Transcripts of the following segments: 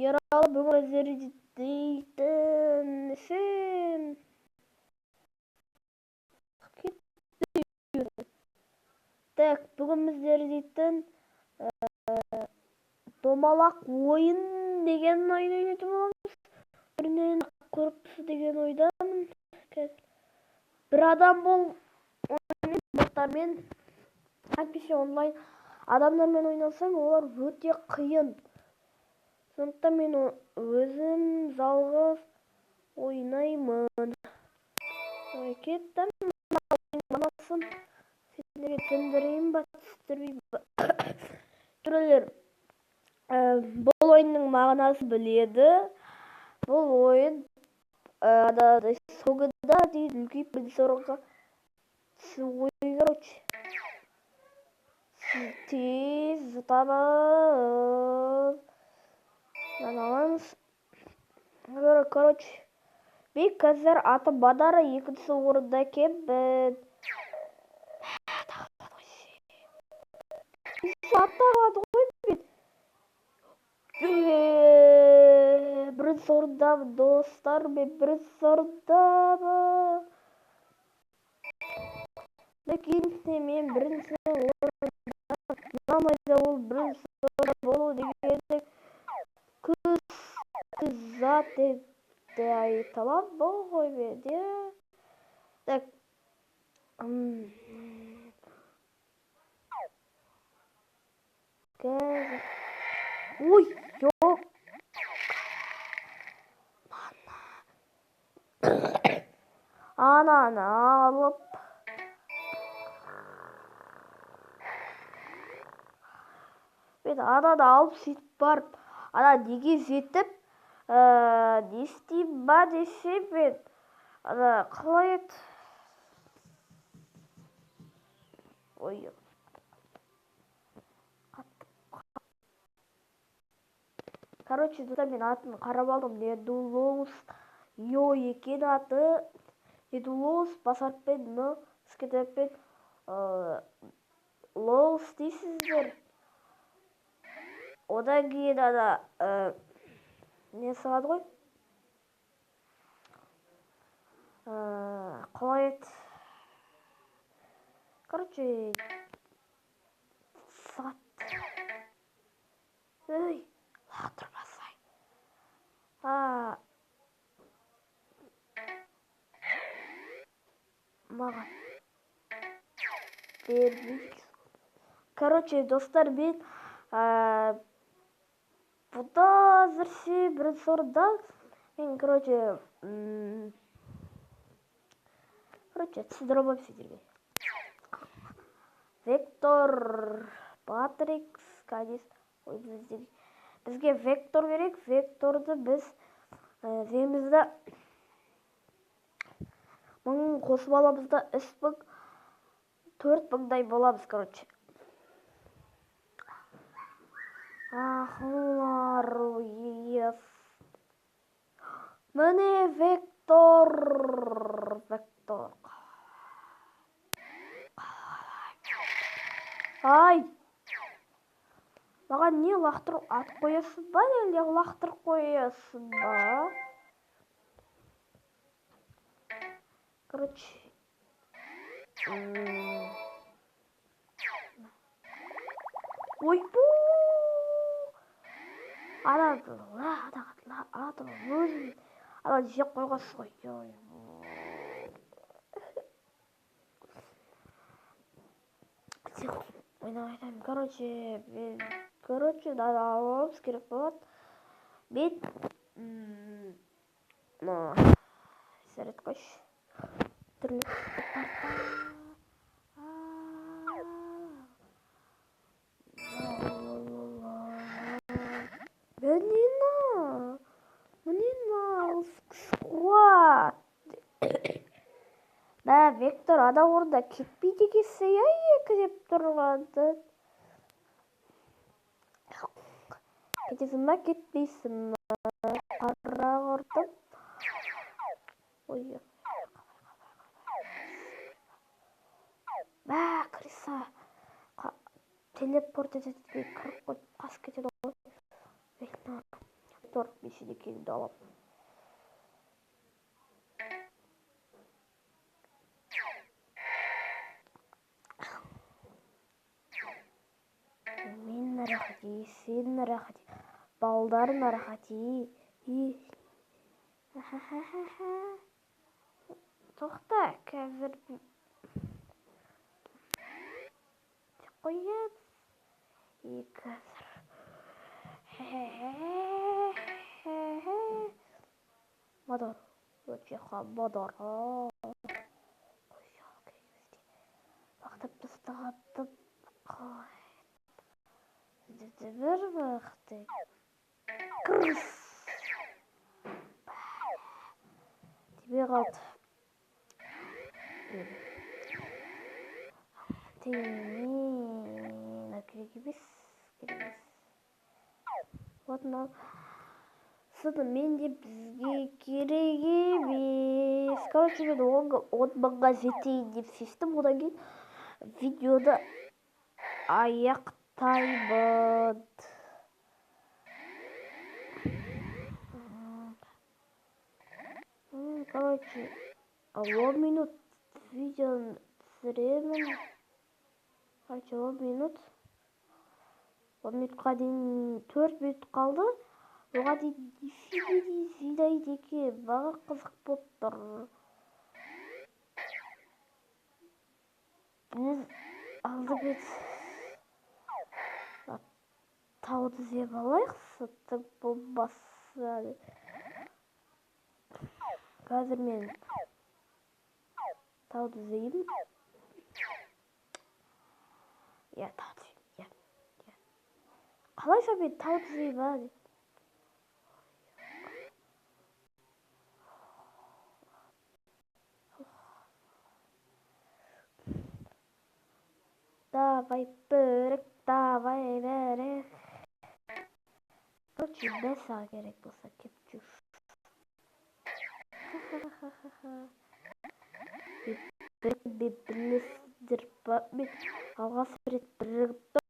Яралы бүгін өздері дейтін сен. Так, бүгін біздер дейтін домалақ ойын деген ойын ойнайтын боламыз. Бірінен корпусы деген ойдамын. Bir adam bol botlarмен әйтпесе онлайн адамдармен ойнасаң, олар өте қиын. Сондықтан мен өзім жалғыз ойнаймын. Кеттім. Манасын сендерге түсіндірейін ба, түсіндірмейін ба? Түрелер, бұл ойынның мағынасы біледі. Бұл ойын соңында дейді үлкейіп бірінші орынға түсуі, короче. Тез жұтамыз. Аламыз. Короче, мен қазір атым Мадара, екінші орында екенмін. Атағады ғой мен. Бірінші орындамын, достар, мен бірінші орындамын. Лекен мен бірінші орындамын. Намайда ол бірінші орында болу дегенде күзат деп айта аламын ғой мен, иә. Так. Ой, жоқ. Ананы алып. Мен ананы алып сөйтіп барып, ана неге жетіп, не істеймін ба десем мен, ана қалай еді? Ой. Короче, достар, мен атын қарап алдым. Недулоус Йо екен аты. Недулоус басарпен Н, скетеппен Лоус дейсіздер. Одан кейін ана не сығады ғой? Қалай еді? Короче, сағат. Ой, лақтырмасай. Маған бермейді. Короче, достар, мен бұда әзірше бірінші орында. Мен, короче, түсіндіре алмаймын сендерге. Вектор, Матрикс, Канис. Бізге вектор керек. Векторды біз земізді 1000 қосып аламызда 3000, 4000-дай боламыз, короче. Ахылар, ес. Міне вектор. Ай! Маған не лақтырып атып қоясың ба, әлде лақтырып қоясың ба? Короче. Ой, бу! Ана жеп қойғансыз ғой. Ойнамайтайым. Короче, аламыз керек болады. Мен сәрет қойшы. Түрлі сквад. Вектор ада орында кетпейді екенсі, екі деп тұрғанды. Кетесің ба, кетпейсің ба? Қара құртып. Ой. Криса. Телепорт етеді. Кіріп қойып қас кетеді ғой. тұр, мен сенекеңді алам. Мен рахат ей, сен рахат ей, балдарың рахат ей. Тоқта, қазір қояды. И қазір Мадор, өте мадор. Бақтап тастағатып бір бақты кіріс тебе қалды. Теймін керек емес. Вот мынау шынымен де бізге керек емес. Короче, мен 10 мыңға жетейін деп шештім. Одан кейін видеоды аяқтаймын. Короче, 10 минут видеоны түсіремін. Короче, 10 минут. 10 минутқа дейін 4 минут қалды. Оған дейін нифиге жинайды екен. Маған қызық болып тұр. Біз алдымен тауды жеп алайық. Сыттың болмаса. Қазір мен тауды жеймін. Тауды жеймін. Қалайша мен тауды жеймін? Давай бөрік, давай бөрік. Короче, бәса керек болса кеп жүр. Бірлесіздер ба? Мен алғаш рет бірігіп тұрмын.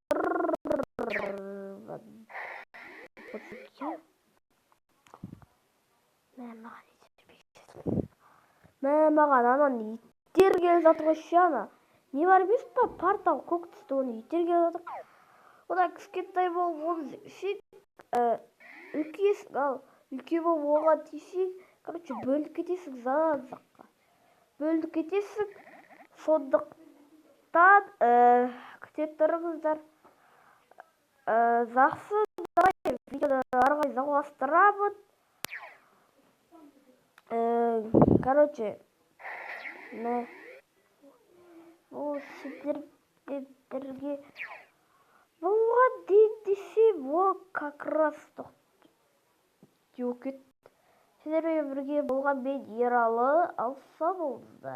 Маған анан иттер келіп жатыр ғой ана. Не бар емес па? Портал көк түсті, оны иттер келіп жатыр. Одан кішкентай болып оны жесең, үлкейесің, ал үлкен болып оған тисең, короче, бөлініп кетесің жан-жаққа. Бөлініп кетесің. Сондықтан күте тұрыңыздар. Жақсы, видеоны ары қарай жалғастырамын. Короче, ол сендермен бірге болған десем, ол как раз жоқ ет. Сендермен бірге болған мен Ералы, алса болыңыздар.